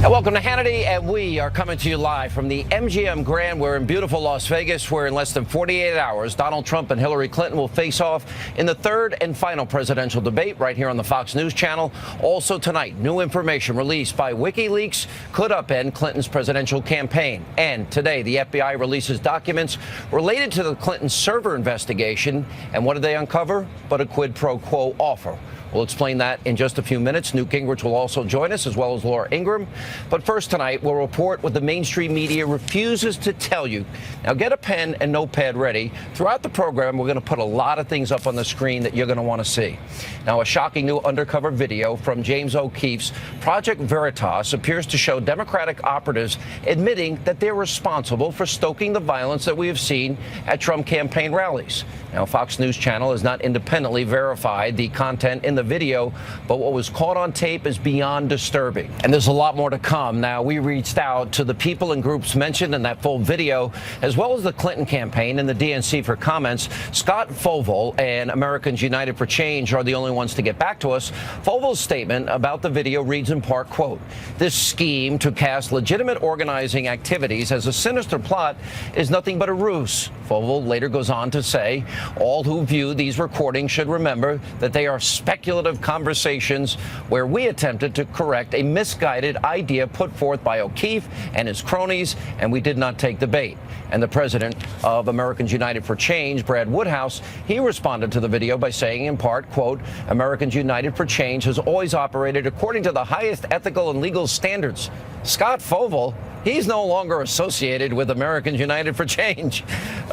And welcome to Hannity, and we are coming to you live from the MGM Grand. We're in beautiful Las Vegas, where in less than 48 hours, Donald Trump and Hillary Clinton will face off in the third and final presidential debate right here on the Fox News channel. Also tonight, new information released by WikiLeaks could upend Clinton's presidential campaign. And today, the FBI releases documents related to the Clinton server investigation. And what did they uncover? But a quid pro quo offer. We'll explain that in just a few minutes. Newt Gingrich will also join us, as well as Laura Ingraham. But first tonight, we'll report what the mainstream media refuses to tell you. Now, get a pen and notepad ready. Throughout the program, we're going to put a lot of things up on the screen that you're going to want to see. Now, a shocking new undercover video from James OKeefe's Project Veritas appears to show Democratic operatives admitting that they're responsible for stoking the violence that we have seen at Trump campaign rallies. Now, Fox News Channel has not independently verified the content in the video, but what was caught on tape is beyond disturbing. And there's a lot more to come. Now, we reached out to the people and groups mentioned in that full video, as well as the Clinton campaign and the DNC for comments. Scott Foval and Americans United for Change are the only ones to get back to us. Foval's statement about the video reads in part, quote, "This scheme to cast legitimate organizing activities as a sinister plot is nothing but a ruse." Foval later goes on to say, "All who view these recordings should remember that they are speculative conversations where we attempted to correct a misguided idea put forth by O'Keefe and his cronies, and we did not take the bait." And the president of Americans United for Change, Brad Woodhouse, he responded to the video by saying in part, quote, "Americans United for Change has always operated according to the highest ethical and legal standards." Scott Foval, he's no longer associated with Americans United for Change.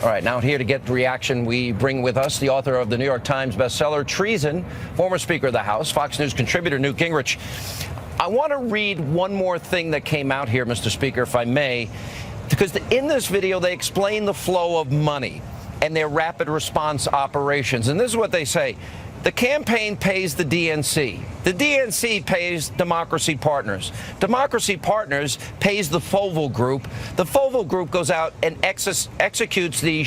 All right, now here to get the reaction, we bring with us the author of the New York Times bestseller, Treason, former Speaker of the House, Fox News contributor Newt Gingrich. I want to read one more thing that came out here, Mr. Speaker, if I may, because in this video, they explain the flow of money and their rapid response operations. And this is what they say. The campaign pays the DNC. The DNC pays Democracy Partners. Democracy Partners pays the Foval Group. The Foval Group goes out and executes the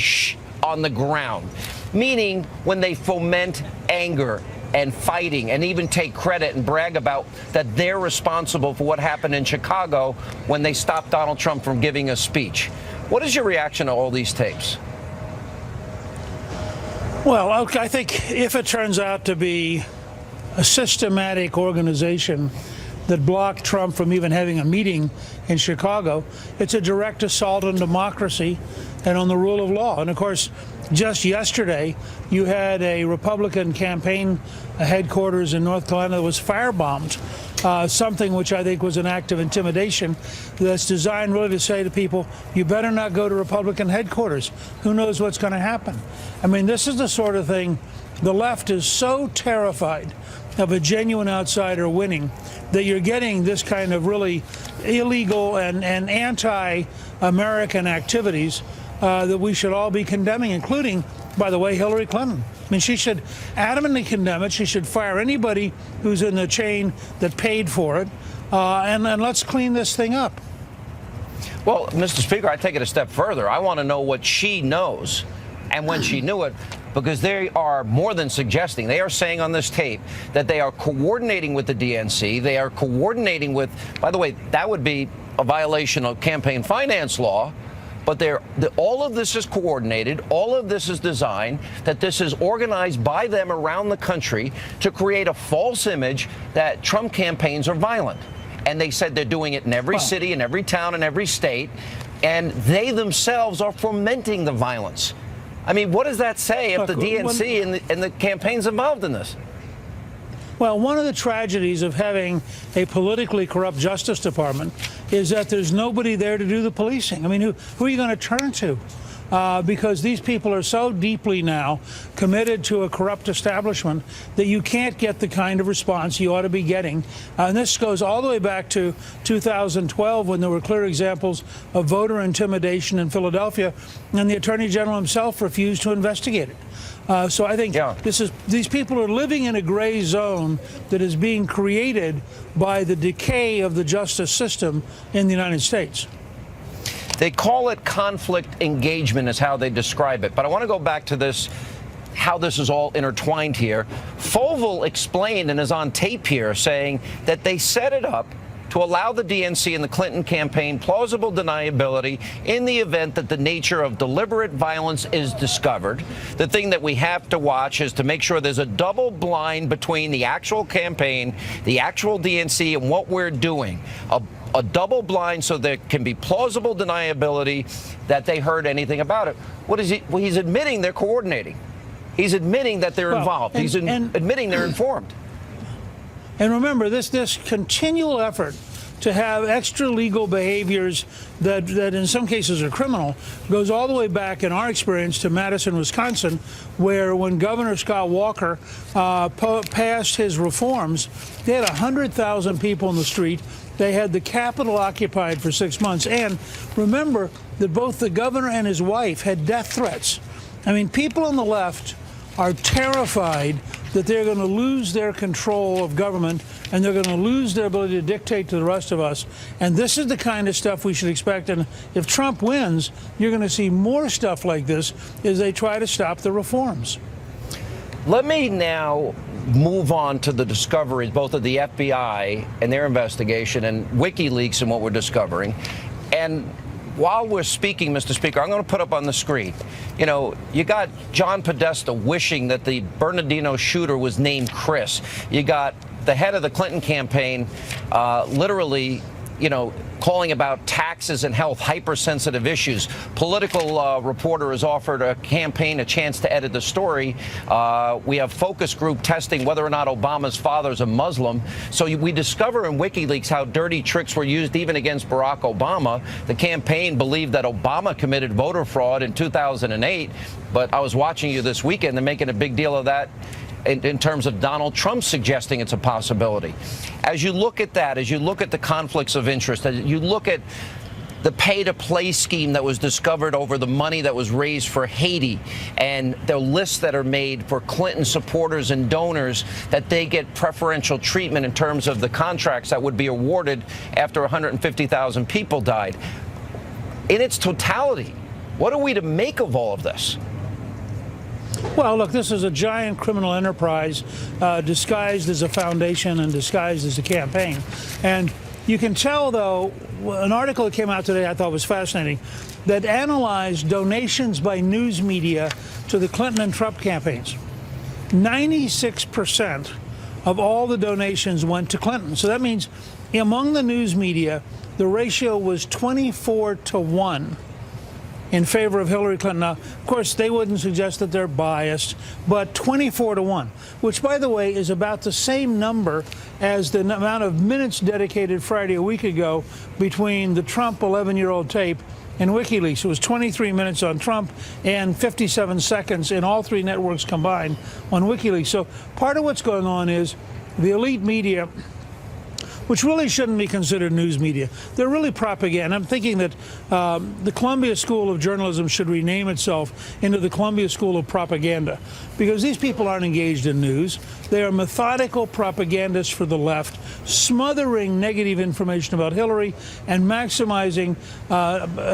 on the ground, meaning when they foment anger and fighting and even take credit and brag about that they're responsible for what happened in Chicago when they stopped Donald Trump from giving a speech. What is your reaction to all these tapes? Well, I think if it turns out to be a systematic organization that blocked Trump from even having a meeting in Chicago, it's a direct assault on democracy and on the rule of law. And of course, just yesterday, you had a Republican campaign headquarters in North Carolina that was firebombed, something which I think was an act of intimidation that's designed really to say to people, you better not go to Republican headquarters. Who knows what's going to happen? I mean, this is the sort of thing the left is so terrified of a genuine outsider winning that you're getting this kind of really illegal and anti-American activities that we should all be condemning, including, by the way, Hillary Clinton. I mean, she should adamantly condemn it. She should fire anybody who's in the chain that paid for it. And let's clean this thing up. Well, Mr. Speaker, I take it a step further. I want to know what she knows and when she knew it, because they are more than suggesting. They are saying on this tape that they are coordinating with the DNC. They are coordinating with, by the way, that would be a violation of campaign finance law. But all of this is coordinated. All of this is designed, that this is organized by them around the country to create a false image that Trump campaigns are violent. And they said they're doing it in every city, in every town, in every state. And they themselves are fomenting the violence. I mean, what does that say if the DNC and the campaign's involved in this? Well, one of the tragedies of having a politically corrupt Justice Department is that there's nobody there to do the policing. I mean, who are you going to turn to? Because these people are so deeply now committed to a corrupt establishment that you can't get the kind of response you ought to be getting. And this goes all the way back to 2012, when there were clear examples of voter intimidation in Philadelphia, and the Attorney General himself refused to investigate it. So I think these people are living in a gray zone that is being created by the decay of the justice system in the United States. They call it conflict engagement is how they describe it. But I want to go back to this, how this is all intertwined here. Foval explained and is on tape here saying that they set it up to allow the DNC and the Clinton campaign plausible deniability in the event that the nature of deliberate violence is discovered. The thing that we have to watch is to make sure there's a double blind between the actual campaign, the actual DNC, and what we're doing. A double blind so there can be plausible deniability that they heard anything about it. What is he? Well, he's admitting they're coordinating. He's admitting that they're involved. He's admitting they're informed. And remember, this continual effort to have extra legal behaviors that in some cases are criminal goes all the way back, in our experience, to Madison, Wisconsin, where when Governor Scott Walker passed his reforms, they had 100,000 people in the street. They had the Capitol occupied for 6 months. And remember that both the governor and his wife had death threats. I mean, people on the left are terrified that they're going to lose their control of government and they're going to lose their ability to dictate to the rest of us. And this is the kind of stuff we should expect. And if Trump wins, you're going to see more stuff like this as they try to stop the reforms. Let me now move on to the discoveries, both of the FBI and their investigation and WikiLeaks and what we're discovering. And while we're speaking, Mr. Speaker, I'm going to put up on the screen, you know, you got John Podesta wishing that the Bernardino shooter was named Chris. You got the head of the Clinton campaign literally, you know, calling about taxes and health, hypersensitive issues. Political reporter has offered a campaign a chance to edit the story. We have focus group testing whether or not Obama's father is a Muslim. So we discover in WikiLeaks how dirty tricks were used even against Barack Obama. The campaign believed that Obama committed voter fraud in 2008. But I was watching you this weekend. They're making a big deal of that in terms of Donald Trump suggesting it's a possibility. As you look at that, as you look at the conflicts of interest, as you look at the pay-to-play scheme that was discovered over the money that was raised for Haiti and the lists that are made for Clinton supporters and donors, that they get preferential treatment in terms of the contracts that would be awarded after 150,000 people died. In its totality, what are we to make of all of this? Well, look, this is a giant criminal enterprise disguised as a foundation and disguised as a campaign. And you can tell, though, an article that came out today I thought was fascinating that analyzed donations by news media to the Clinton and Trump campaigns. 96% of all the donations went to Clinton. So that means among the news media, the ratio was 24-1. In favor of Hillary Clinton. Now, of course, they wouldn't suggest that they're biased, but 24-1, which, by the way, is about the same number as the amount of minutes dedicated Friday a week ago between the Trump 11-year-old tape and WikiLeaks. It was 23 minutes on Trump and 57 seconds in all three networks combined on WikiLeaks. So part of what's going on is the elite media, which really shouldn't be considered news media. They're really propaganda. I'm thinking that the Columbia School of Journalism should rename itself into the Columbia School of Propaganda, because these people aren't engaged in news. They are methodical propagandists for the left, smothering negative information about Hillary and maximizing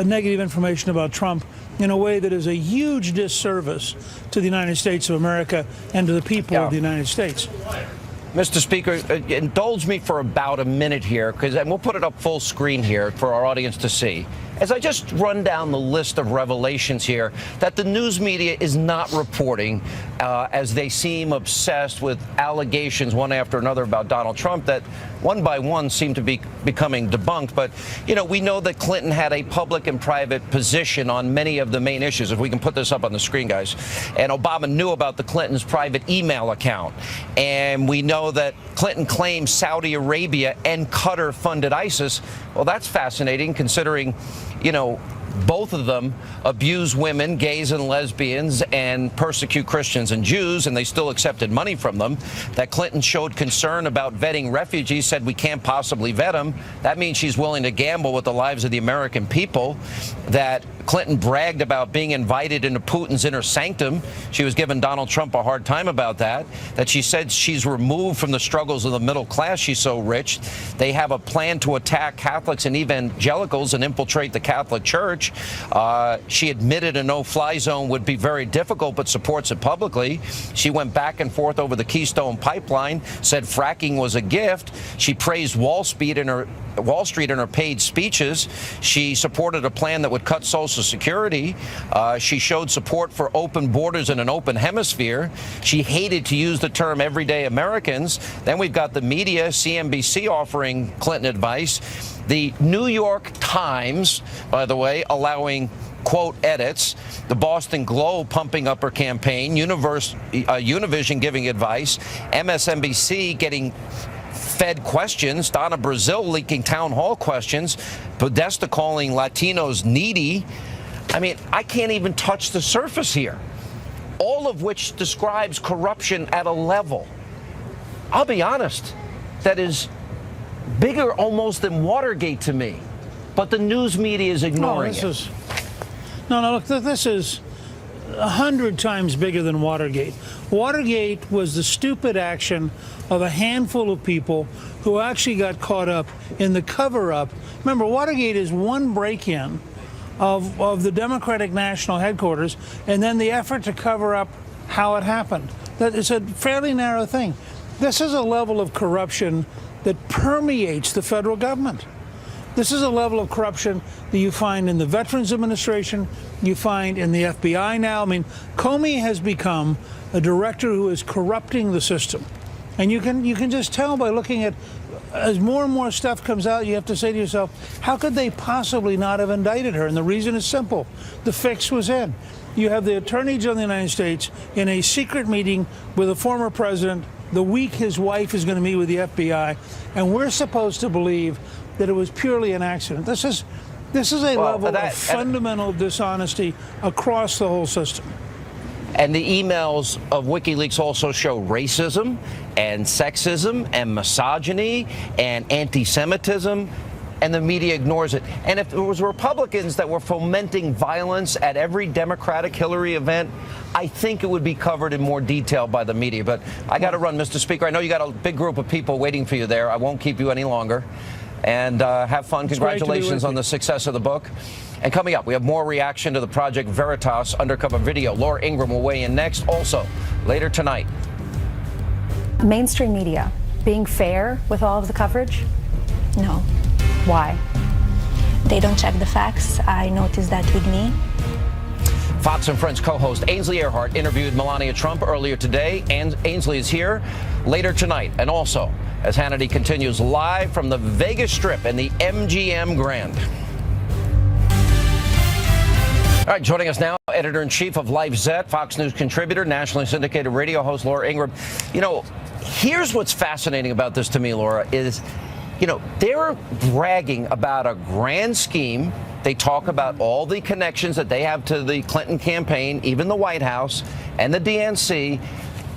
negative information about Trump in a way that is a huge disservice to the United States of America and to the people of the United States. Mr. Speaker, indulge me for about a minute here, and we'll put it up full screen here for our audience to see. As I just run down the list of revelations here that the news media is not reporting, as they seem obsessed with allegations one after another about Donald Trump that one by one seem to be becoming debunked. But, you know, we know that Clinton had a public and private position on many of the main issues. If we can put this up on the screen, guys. And Obama knew about the Clintons' private email account. And we know that Clinton claims Saudi Arabia and Qatar funded ISIS. Well, that's fascinating, considering, you know, both of them abuse women, gays and lesbians, and persecute Christians and Jews, and they still accepted money from them. That Clinton showed concern about vetting refugees, said we can't possibly vet them. That means she's willing to gamble with the lives of the American people. That Clinton bragged about being invited into Putin's inner sanctum. She was giving Donald Trump a hard time about that she said she's removed from the struggles of the middle class. She's so rich. They have a plan to attack Catholics and evangelicals and infiltrate the Catholic Church. She admitted a no-fly zone would be very difficult, but supports it publicly. She went back and forth over the Keystone Pipeline, said fracking was a gift. She praised Wall Street in her paid speeches. She supported a plan that would cut Social Security. She showed support for open borders and an open hemisphere. She hated to use the term everyday Americans. Then we've got the media, CNBC offering Clinton advice. The New York Times, by the way, allowing quote edits, the Boston Globe pumping up her campaign, Univision giving advice, MSNBC getting fed questions, Donna Brazile leaking town hall questions, Podesta calling Latinos needy. I mean, I can't even touch the surface here, all of which describes corruption at a level, I'll be honest, that is bigger almost than Watergate to me. But the news media is ignoring it. No, look, this is 100 times bigger than Watergate. Watergate was the stupid action of a handful of people who actually got caught up in the cover-up. Remember, Watergate is one break-in of the Democratic National Headquarters, and then the effort to cover up how it happened. That is a fairly narrow thing. This is a level of corruption that permeates the federal government. This is a level of corruption that you find in the Veterans Administration, you find in the FBI now. I mean, Comey has become a director who is corrupting the system. And you can just tell by looking at, as more and more stuff comes out, you have to say to yourself, how could they possibly not have indicted her? And the reason is simple. The fix was in. You have the Attorney General of the United States in a secret meeting with a former president the week his wife is going to meet with the FBI, and we're supposed to believe that it was purely an accident. This is a level of fundamental dishonesty across the whole system. And the emails of WikiLeaks also show racism and sexism and misogyny and anti-Semitism, and the media ignores it. And if it was Republicans that were fomenting violence at every Democratic Hillary event, I think it would be covered in more detail by the media. But I got to run, Mr. Speaker. I know you got a big group of people waiting for you there. I won't keep you any longer. And have fun. Congratulations on the success of the book. And coming up, we have more reaction to the Project Veritas undercover video. Laura Ingraham will weigh in next. Also, later tonight. Mainstream media being fair with all of the coverage? No. Why? They don't check the facts. I noticed that with me. Fox and Friends co-host Ainsley Earhardt interviewed Melania Trump earlier today, and Ainsley is here later tonight. And also, as Hannity continues live from the Vegas Strip and the MGM Grand. All right, joining us now, editor-in-chief of Life Zet, Fox News contributor, nationally syndicated radio host Laura Ingraham. You know, here's what's fascinating about this to me, Laura, is, you know, they're bragging about a grand scheme. They talk about all the connections that they have to the Clinton campaign, even the White House and the DNC,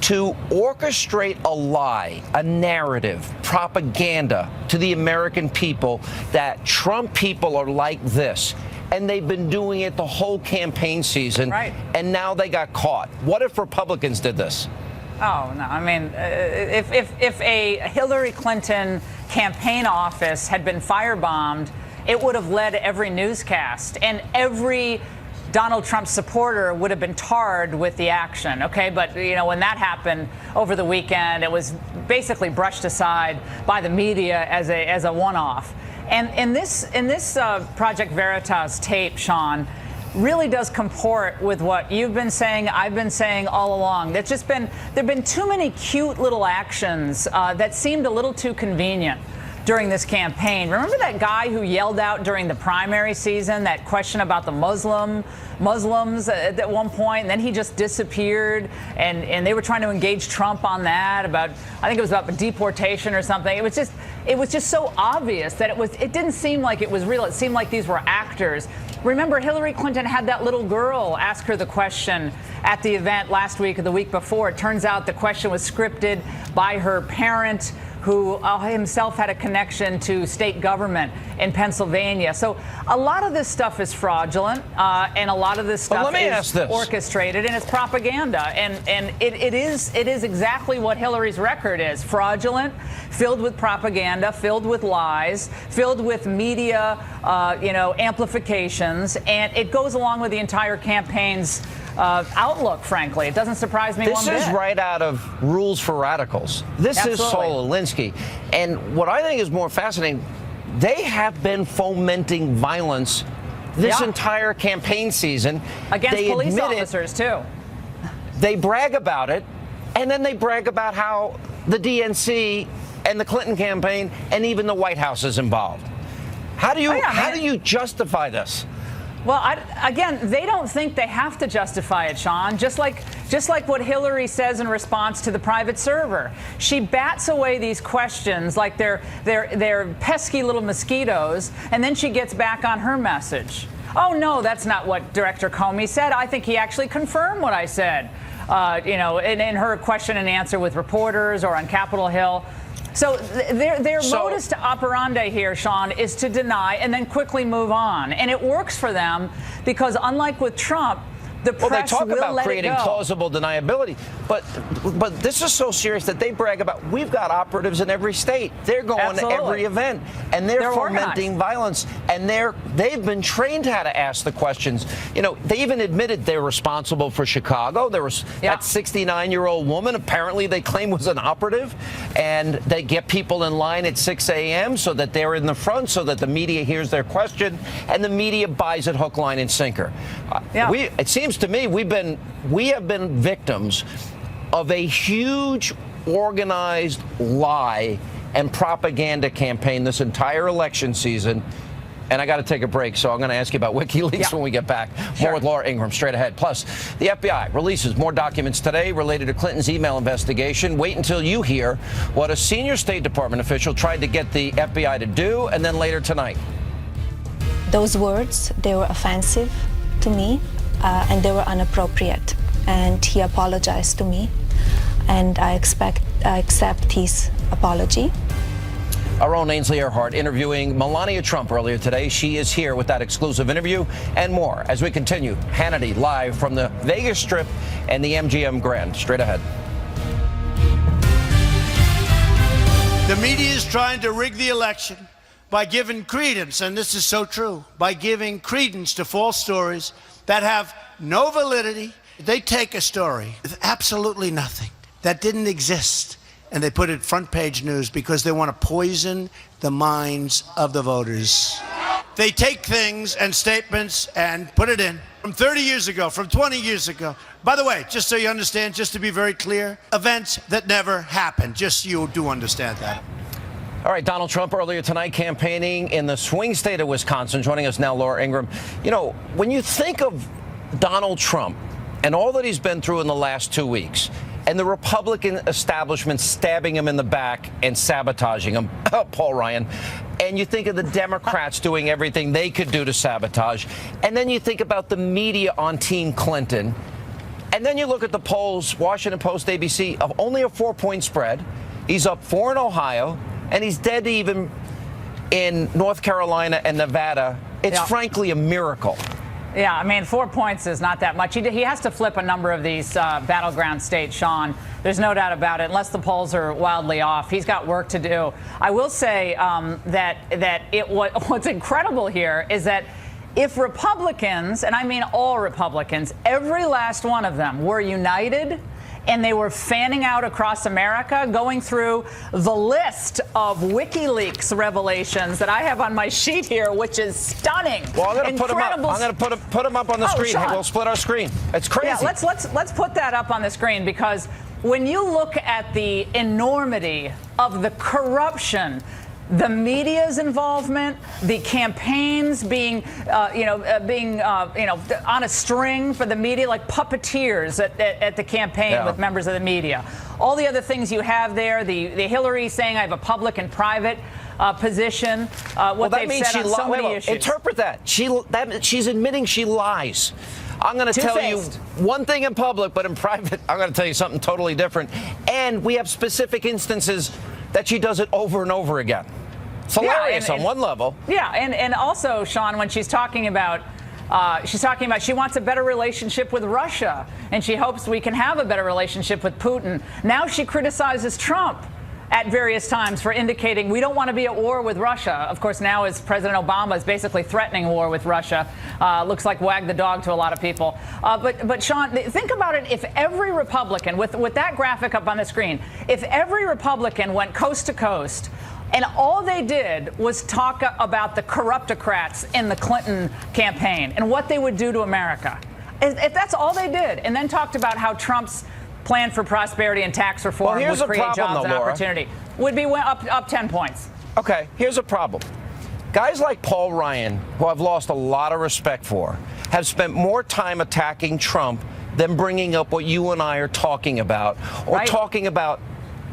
to orchestrate a lie, a narrative, propaganda to the American people that Trump people are like this. And they've been doing it the whole campaign season. Right. And now they got caught. What if Republicans did this? Oh, no. I mean, if a Hillary Clinton campaign office had been firebombed, it would have led every newscast, and every Donald Trump supporter would have been tarred with the action. OK, but, you know, when that happened over the weekend, it was basically brushed aside by the media as a one-off. And in this Project Veritas tape, Sean, really does comport with what you've been saying, I've been saying all along. There've been too many cute little actions that seemed a little too convenient during this campaign. Remember that guy who yelled out during the primary season, that question about the Muslims at one point, and then he just disappeared, and they were trying to engage Trump on that about, I think it was about deportation or something. It was just so obvious that it didn't seem like it was real. It seemed like these were actors. Remember, Hillary Clinton had that little girl ask her the question at the event last week or the week before. It turns out the question was scripted by her parent, who himself had a connection to state government in Pennsylvania. So a lot of this stuff is fraudulent, and a lot of this stuff is orchestrated, and it's propaganda. And it is exactly what Hillary's record is: fraudulent, filled with propaganda, filled with lies, filled with media, amplifications, and it goes along with the entire campaign's outlook, frankly. It doesn't surprise me one bit. This is right out of Rules for Radicals. This is Saul Alinsky. And what I think is more fascinating, they have been fomenting violence this entire campaign season. Against police officers, too. They brag about it, and then they brag about how the DNC and the Clinton campaign and even the White House is involved. How do you justify this? Well, again, they don't think they have to justify it, Sean. Just like what Hillary says in response to the private server, she bats away these questions like they're pesky little mosquitoes, and then she gets back on her message. Oh no, that's not what Director Comey said. I think he actually confirmed what I said. In her question and answer with reporters or on Capitol Hill. So their modus operandi here, Sean, is to deny and then quickly move on. And it works for them because, unlike with Trump, the press they talk will about let creating it go. plausible deniability, but this is so serious that they brag about. We've got operatives in every state. They're going to every event, and they're fomenting violence. And they've been trained how to ask the questions. They even admitted they're responsible for Chicago. There was that 69-year-old woman. Apparently, they claim was an operative, and they get people in line at 6 a.m. so that they're in the front, so that the media hears their question, and the media buys it hook, line, and sinker. It seems to me we have been victims of a huge organized lie and propaganda campaign this entire election season. And I got to take a break, so I'm going to ask you about WikiLeaks when we get back. More with Laura Ingraham straight ahead. Plus, the FBI releases more documents today related to Clinton's email investigation. Wait until you hear what a senior State Department official tried to get the FBI to do, and then later tonight. Those words, they were offensive to me. And they were inappropriate. And he apologized to me, and I accept his apology. Our own Ainsley Earhardt interviewing Melania Trump earlier today. She is here with that exclusive interview and more as we continue. Hannity live from the Vegas Strip and the MGM Grand. Straight ahead. The media is trying to rig the election by giving credence, and this is so true, by giving credence to false stories that have no validity. They take a story with absolutely nothing that didn't exist, and they put it front page news because they want to poison the minds of the voters. They take things and statements and put it in from 30 years ago, from 20 years ago. By the way, just so you understand, just to be very clear, events that never happened, just so you do understand that. All right, Donald Trump earlier tonight campaigning in the swing state of Wisconsin. Joining us now, Laura Ingraham. When you think of Donald Trump and all that he's been through in the last 2 weeks, and the Republican establishment stabbing him in the back and sabotaging him, Paul Ryan, and you think of the Democrats doing everything they could do to sabotage, and then you think about the media on Team Clinton, and then you look at the polls, Washington Post, ABC, of only a 4-point spread. He's up 4 in Ohio. And he's dead even in North Carolina and Nevada. It's frankly a miracle. Yeah, I mean, 4 points is not that much. He has to flip a number of these battleground states, Sean. There's no doubt about it. Unless the polls are wildly off, he's got work to do. I will say what's incredible here is that if Republicans, and I mean all Republicans, every last one of them were united, and they were fanning out across America, going through the list of WikiLeaks revelations that I have on my sheet here, which is stunning. Well, I'm going to put them up. I'm going to put them up on the screen. Sean. We'll split our screen. It's crazy. Yeah, let's put that up on the screen, because when you look at the enormity of the corruption, the media's involvement, the campaigns being on a string for the media, like puppeteers at the campaign with members of the media. All the other things you have there, the Hillary saying I have a public and private position, what they've said on so many issues. Interpret that. She's admitting she lies. I'm going to tell you one thing in public, but in private, I'm going to tell you something totally different. And we have specific instances that she does it over and over again. It's hilarious on one level. Yeah, and also, Sean, when she's talking about she wants a better relationship with Russia, and she hopes we can have a better relationship with Putin. Now she criticizes Trump at various times for indicating we don't want to be at war with Russia. Of course, now as President Obama is basically threatening war with Russia, looks like wag the dog to a lot of people. But Sean, think about it. If every Republican, with that graphic up on the screen, if every Republican went coast to coast and all they did was talk about the corruptocrats in the Clinton campaign and what they would do to America, if that's all they did, and then talked about how Trump's plan for prosperity and tax reform would create jobs and opportunity, would be up 10 points. Okay, here's a problem. Guys like Paul Ryan, who I've lost a lot of respect for, have spent more time attacking Trump than bringing up what you and I are talking about, or talking about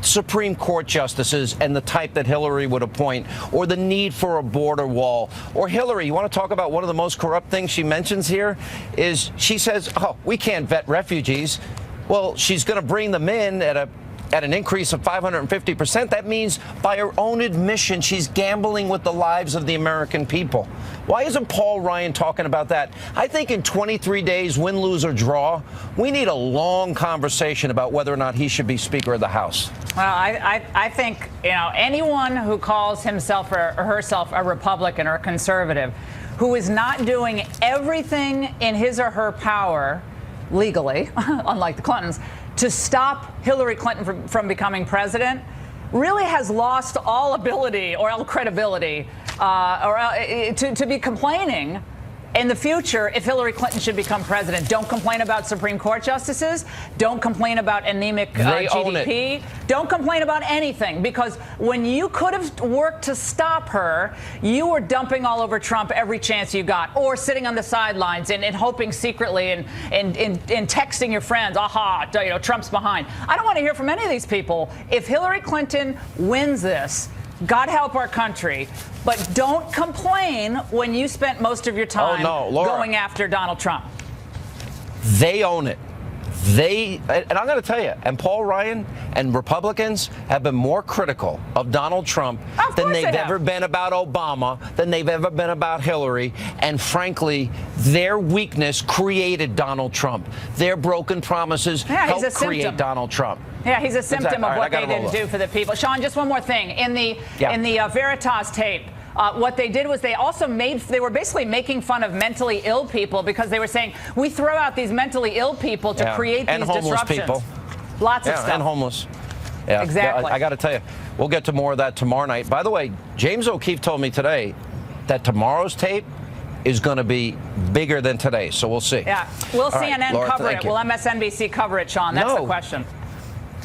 Supreme Court justices and the type that Hillary would appoint, or the need for a border wall. Or Hillary, you want to talk about one of the most corrupt things she mentions here is she says, oh, we can't vet refugees. Well, she's going to bring them in at an increase of 550%. That means by her own admission, she's gambling with the lives of the American people. Why isn't Paul Ryan talking about that? I think in 23 days, win, lose, or draw, we need a long conversation about whether or not he should be Speaker of the House. Well, I think, anyone who calls himself or herself a Republican or a conservative who is not doing everything in his or her power legally, unlike the Clintons, to stop Hillary Clinton from becoming president, really has lost all ability or all credibility to be complaining in the future if Hillary Clinton should become president. Don't complain about Supreme Court justices. Don't complain about anemic GDP. Don't complain about anything, because when you could have worked to stop her, you were dumping all over Trump every chance you got, or sitting on the sidelines and hoping secretly and texting your friends, aha, Trump's behind. I don't want to hear from any of these people. If Hillary Clinton wins this, God help our country, but don't complain when you spent most of your time going after Donald Trump. They own it. And I'm going to tell you, and Paul Ryan and Republicans have been more critical of Donald Trump than they've ever been about Obama, than they've ever been about Hillary. And frankly, their weakness created Donald Trump. Their broken promises helped create Donald Trump. Yeah, he's a symptom of what they didn't do for the people. Sean, just one more thing. In the Veritas tape, what they did was they were basically making fun of mentally ill people, because they were saying, we throw out these mentally ill people to create these disruptions. People. Lots of stuff. And homeless. Yeah, exactly. I got to tell you, we'll get to more of that tomorrow night. By the way, James O'Keefe told me today that tomorrow's tape is going to be bigger than today, so we'll see. Yeah, will CNN cover it? Will MSNBC cover it, Sean? That's the question.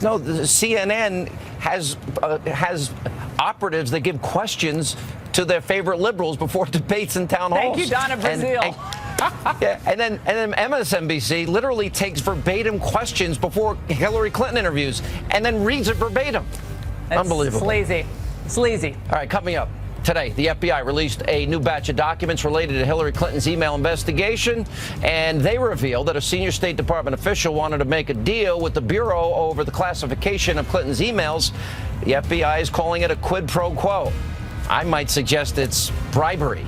No, the CNN has operatives that give questions to their favorite liberals before debates and town halls. Thank you, Donna Brazile. And then MSNBC literally takes verbatim questions before Hillary Clinton interviews and then reads it verbatim. Unbelievable. Sleazy. All right, coming up. Today, the FBI released a new batch of documents related to Hillary Clinton's email investigation, and they reveal that a senior State Department official wanted to make a deal with the Bureau over the classification of Clinton's emails. The FBI is calling it a quid pro quo. I might suggest it's bribery.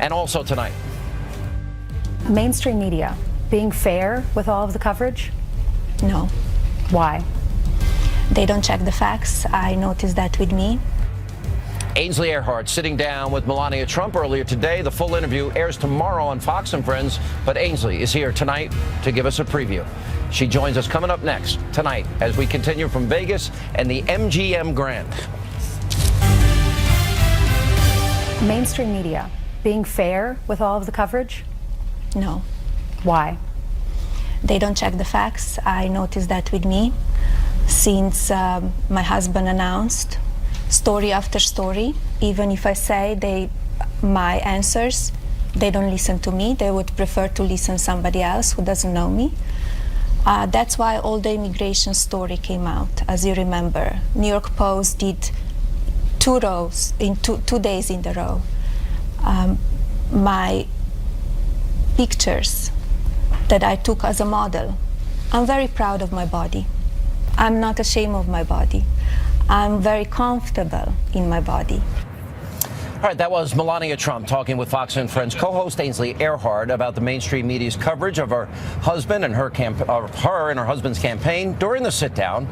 And also tonight, Mainstream media being fair with all of the coverage? No. Why? They don't check the facts. I noticed that with me. Ainsley Earhardt sitting down with Melania Trump earlier today. The full interview airs tomorrow on Fox and Friends, but Ainsley is here tonight to give us a preview. She joins us coming up next tonight as we continue from Vegas and the MGM Grand. Mainstream media being fair with all of the coverage? No. Why? They don't check the facts. I noticed that with me since my husband announced story after story. Even if I say my answers, they don't listen to me. They would prefer to listen to somebody else who doesn't know me. That's why all the immigration story came out. As you remember, New York Post did 2 rows in 2 days in a row. My pictures that I took as a model. I'm very proud of my body. I'm not ashamed of my body. I'm very comfortable in my body. All right, that was Melania Trump talking with Fox and Friends co-host Ainsley Earhardt about the mainstream media's coverage of her husband and her and her husband's campaign. During the sit-down,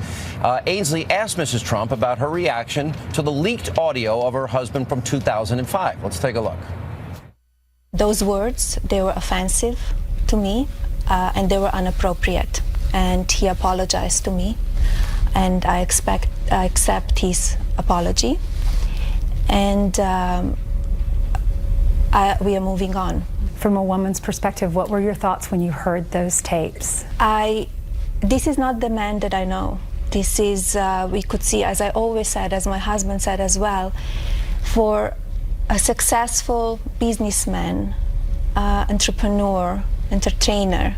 Ainsley asked Mrs. Trump about her reaction to the leaked audio of her husband from 2005. Let's take a look. Those words, they were offensive to me, and they were inappropriate. And he apologized to me, and I accept his apology. And we are moving on. From a woman's perspective, what were your thoughts when you heard those tapes? This is not the man that I know. This is, we could see, as I always said, as my husband said as well, for a successful businessman, entrepreneur, entertainer,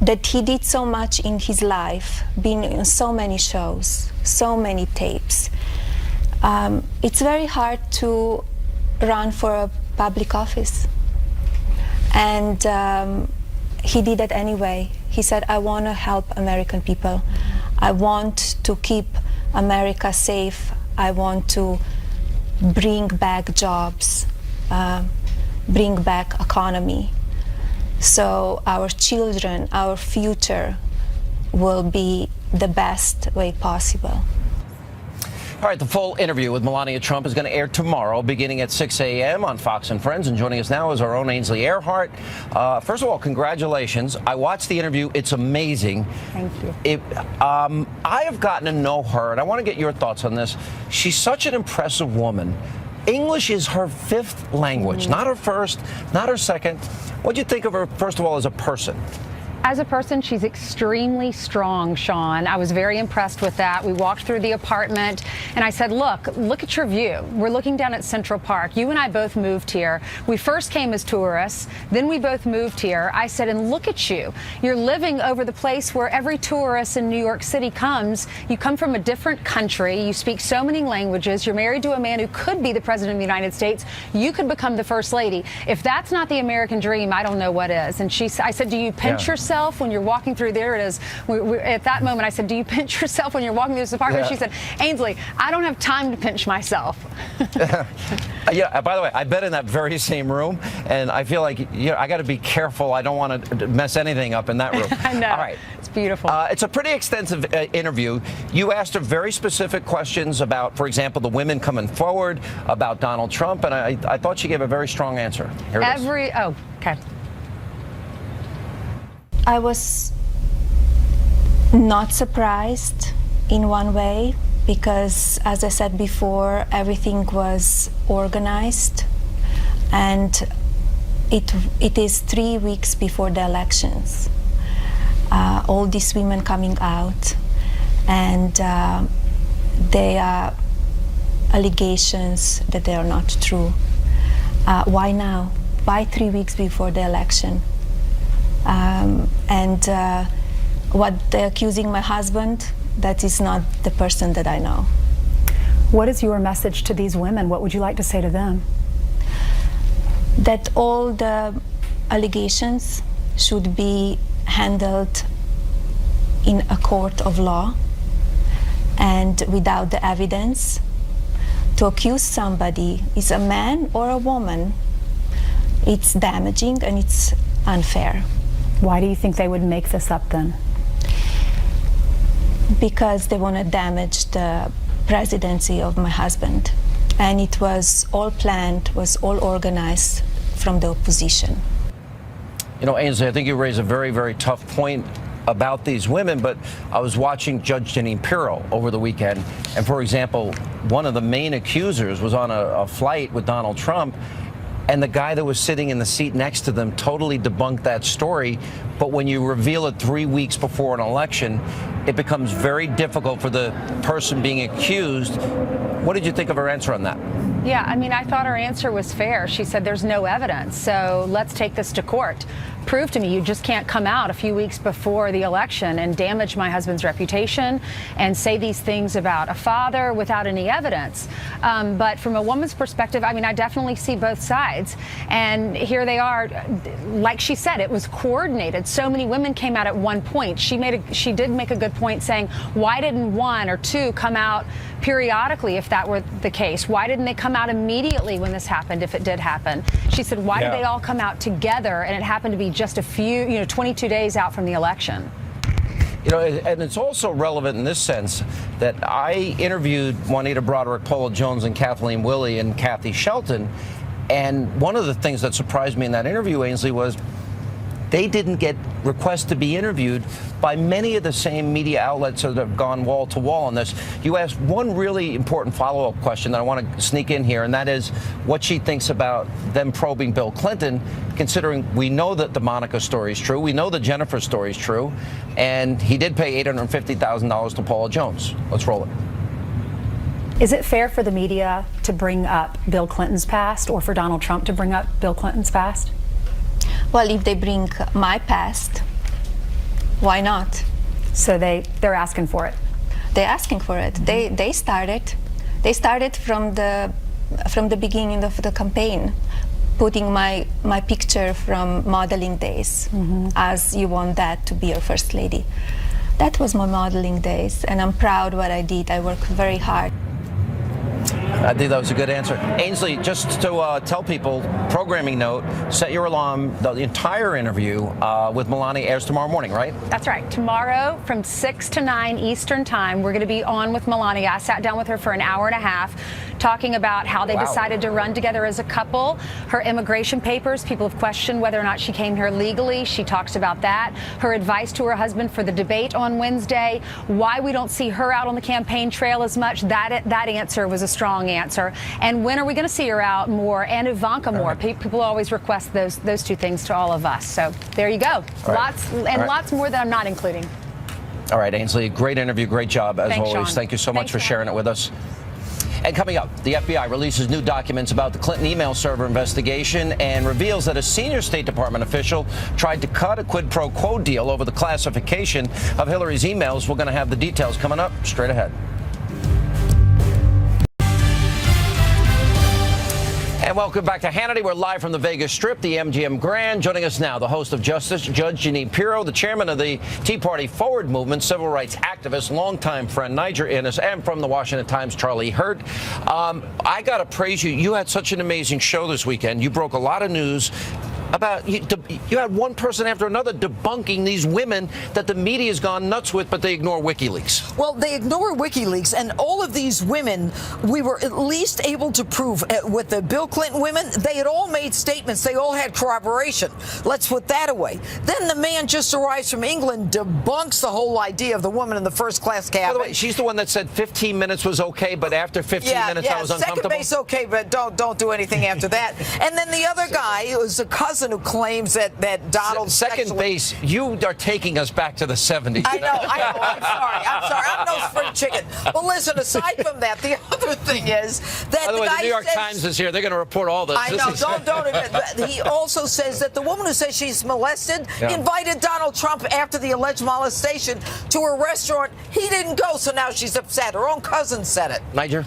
that he did so much in his life, being in so many shows, so many tapes. It's very hard to run for a public office. And he did it anyway. He said, I want to help American people. I want to keep America safe. I want to bring back jobs, bring back economy. So our children, our future will be the best way possible. All right, the full interview with Melania Trump is going to air tomorrow, beginning at 6 a.m. on Fox and Friends. And joining us now is our own Ainsley Earhardt. First of all, congratulations. I watched the interview. It's amazing. Thank you. I have gotten to know her, and I want to get your thoughts on this. She's such an impressive woman. English is her fifth language, not her first, not her second. What do you think of her, first of all, as a person? As a person, she's extremely strong, Sean. I was very impressed with that. We walked through the apartment, and I said, look at your view. We're looking down at Central Park. You and I both moved here. We first came as tourists, then we both moved here. I said, and look at you. You're living over the place where every tourist in New York City comes. You come from a different country. You speak so many languages. You're married to a man who could be the president of the United States. You could become the first lady. If that's not the American dream, I don't know what is. And I said, do you pinch yourself when you're walking through? There it is. At that moment, I said, do you pinch yourself when you're walking through this apartment? She said, Ainsley, I don't have time to pinch myself. Yeah, by the way, I've been in that very same room, and I feel like I got to be careful. I don't want to mess anything up in that room. I know. All right. It's beautiful. It's a pretty extensive interview. You asked her very specific questions about, for example, the women coming forward, about Donald Trump, and I thought she gave a very strong answer. Here it is. Oh, okay. I was not surprised in one way because, as I said before, everything was organized, and it is 3 weeks before the elections. All these women coming out, and they are allegations that they are not true. Why now? Why 3 weeks before the election? And what they're accusing my husband, that is not the person that I know. What is your message to these women? What would you like to say to them? That all the allegations should be handled in a court of law and without the evidence. To accuse somebody, is a man or a woman, it's damaging and it's unfair. Why do you think they would make this up then? Because they want to damage the presidency of my husband. And it was all planned, was all organized from the opposition. You know, Ainsley, I think you raise a very, very tough point about these women, but I was watching Judge Jeanine Pirro over the weekend, and for example, one of the main accusers was on a flight with Donald Trump, and the guy that was sitting in the seat next to them totally debunked that story. But when you reveal it 3 weeks before an election, it becomes very difficult for the person being accused. What did you think of her answer on that? Yeah, I mean, I thought her answer was fair. She said, there's no evidence, so let's take this to court. Prove to me you just can't come out a few weeks before the election and damage my husband's reputation and say these things about a father without any evidence. But from a woman's perspective, I mean, I definitely see both sides. And here they are. Like she said, it was coordinated. So many women came out at one point. She did make a good good point, saying, why didn't one or two come out periodically if that were the case? Why didn't they come out immediately when this happened, if it did happen? She said, why did they all come out together, and it happened to be just a few, 22 days out from the election? And it's also relevant in this sense that I interviewed Juanita Broderick, Paula Jones, and Kathleen Willey and Kathy Shelton. And one of the things that surprised me in that interview, Ainsley, was they didn't get requests to be interviewed by many of the same media outlets that have gone wall to wall on this. You asked one really important follow-up question that I want to sneak in here, and that is what she thinks about them probing Bill Clinton, considering we know that the Monica story is true, we know the Jennifer story is true, and he did pay $850,000 to Paula Jones. Let's roll it. Is it fair for the media to bring up Bill Clinton's past, or for Donald Trump to bring up Bill Clinton's past? Well, if they bring my past, why not? So they're asking for it. They're asking for it. They started. They started from the beginning of the campaign, putting my picture from modeling days, as you want that to be your first lady. That was my modeling days, and I'm proud what I did. I worked very hard. I think that was a good answer. Ainsley, just to tell people, programming note, set your alarm. The entire interview with Melania airs tomorrow morning, right? That's right. Tomorrow from 6 to 9 Eastern time, we're going to be on with Melania. I sat down with her for an hour and a half talking about how they decided to run together as a couple. Her immigration papers, people have questioned whether or not she came here legally. She talks about that. Her advice to her husband for the debate on Wednesday. Why we don't see her out on the campaign trail as much. That answer was a strong answer. And when are we going to see her out more, and Ivanka more? People always request those two things to all of us. So there you go. Lots more that I'm not including. All right, Ainsley, great interview, great job as Thanks, always. Sean. Thank you so much for sharing it with us. And coming up, the FBI releases new documents about the Clinton email server investigation and reveals that a senior State Department official tried to cut a quid pro quo deal over the classification of Hillary's emails. We're going to have the details coming up straight ahead. And welcome back to Hannity. We're live from the Vegas Strip, the MGM Grand. Joining us now, the host of Justice, Judge Jeanine Pirro, the chairman of the Tea Party Forward Movement, civil rights activist, longtime friend Niger Innes, and from the Washington Times, Charlie Hurt. I got to praise you. You had such an amazing show this weekend. You broke a lot of news about you had one person after another debunking these women that the media's gone nuts with, but they ignore WikiLeaks. Well, they ignore WikiLeaks, and all of these women, we were at least able to prove with the Bill Clinton women, they had all made statements. They all had corroboration. Let's put that away. Then the man just arrives from England, debunks the whole idea of the woman in the first-class cabin. By the way, she's the one that said 15 minutes was okay, but after 15 minutes I was uncomfortable. Second base okay, but don't do anything after that. And then the other guy, who was a cousin who claims that Donald second base, you are taking us back to the 70s. I know. I'm sorry. I'm no spring chicken. But listen, aside from that, the other thing is that by the way, guy the New York says, Times is here. They're going to report all this. I know. Don't admit. He also says that the woman who says she's molested invited Donald Trump after the alleged molestation to a restaurant. He didn't go, so now she's upset. Her own cousin said it. Niger?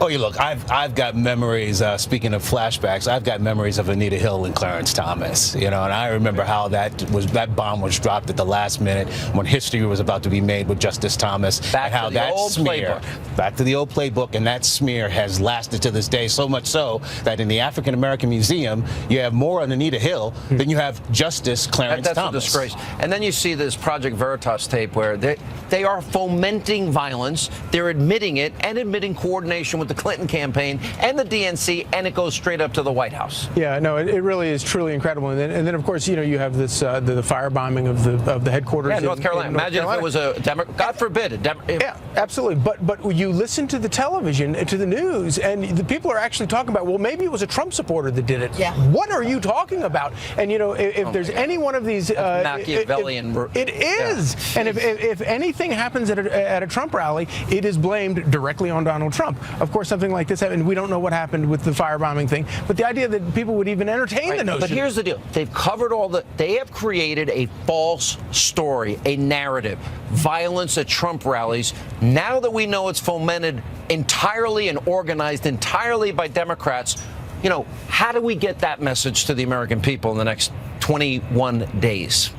Oh, yeah, look, I've got memories, speaking of flashbacks, I've got memories of Anita Hill and Clarence Thomas, and I remember how that bomb was dropped at the last minute when history was about to be made with Justice Thomas. Back to the old playbook. Back to the old playbook, and that smear has lasted to this day, so much so that in the African American Museum, you have more on Anita Hill than you have Justice Clarence Thomas. That's a disgrace. And then you see this Project Veritas tape where they are fomenting violence, they're admitting it, and admitting coordination with the Clinton campaign and the DNC, and it goes straight up to the White House. Yeah, no, it really is truly incredible. And then of course, you have this the firebombing of the headquarters. Yeah, North Carolina. Imagine if it was a Democrat. God forbid. Yeah, absolutely. But you listen to the television, to the news, and the people are actually talking about, well, maybe it was a Trump supporter that did it. Yeah. What are you talking about? And if there's any one of these, Machiavellian. It is. Yeah. And if anything happens at a Trump rally, it is blamed directly on Donald Trump. Of course, something like this happened. We don't know what happened with the firebombing thing, but the idea that people would even entertain the notion. But here's the deal. They've covered they have created a false story, a narrative, violence at Trump rallies. Now that we know it's fomented entirely and organized entirely by Democrats, how do we get that message to the American people in the next 21 days?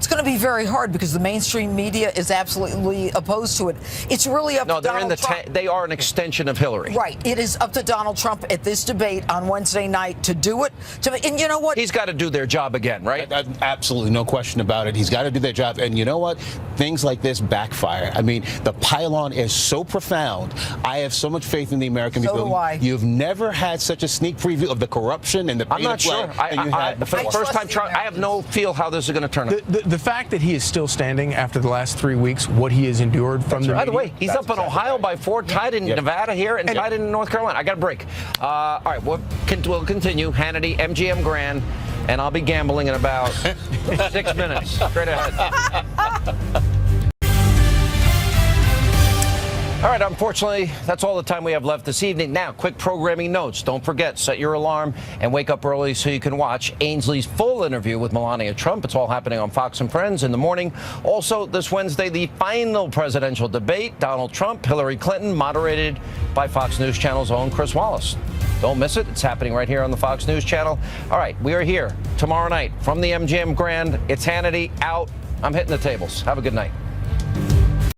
it's going to be very hard because the mainstream media is absolutely opposed to it. It's really up to Donald Trump. They are an extension of Hillary. Right. It is up to Donald Trump at this debate on Wednesday night to do it. And you know what? He's got to do their job again, right? Absolutely, no question about it. He's got to do their job. And you know what? Things like this backfire. I mean, the pylon is so profound. I have so much faith in the American people. So do I. You've never had such a sneak preview of the corruption and the I'm not sure. For the first time, I have no feel how this is going to turn out. The fact that he is still standing after the last 3 weeks, what he has endured from the media. By the way, he's up in Ohio by 4, tied in Nevada here, and tied in North Carolina. I got a break. All right, we'll continue. Hannity, MGM Grand, and I'll be gambling in about 6 minutes. Straight ahead. All right, unfortunately, that's all the time we have left this evening. Now, quick programming notes. Don't forget, set your alarm and wake up early so you can watch Ainsley's full interview with Melania Trump. It's all happening on Fox and Friends in the morning. Also, this Wednesday, the final presidential debate, Donald Trump, Hillary Clinton, moderated by Fox News Channel's own Chris Wallace. Don't miss it. It's happening right here on the Fox News Channel. All right, we are here tomorrow night from the MGM Grand. It's Hannity out. I'm hitting the tables. Have a good night.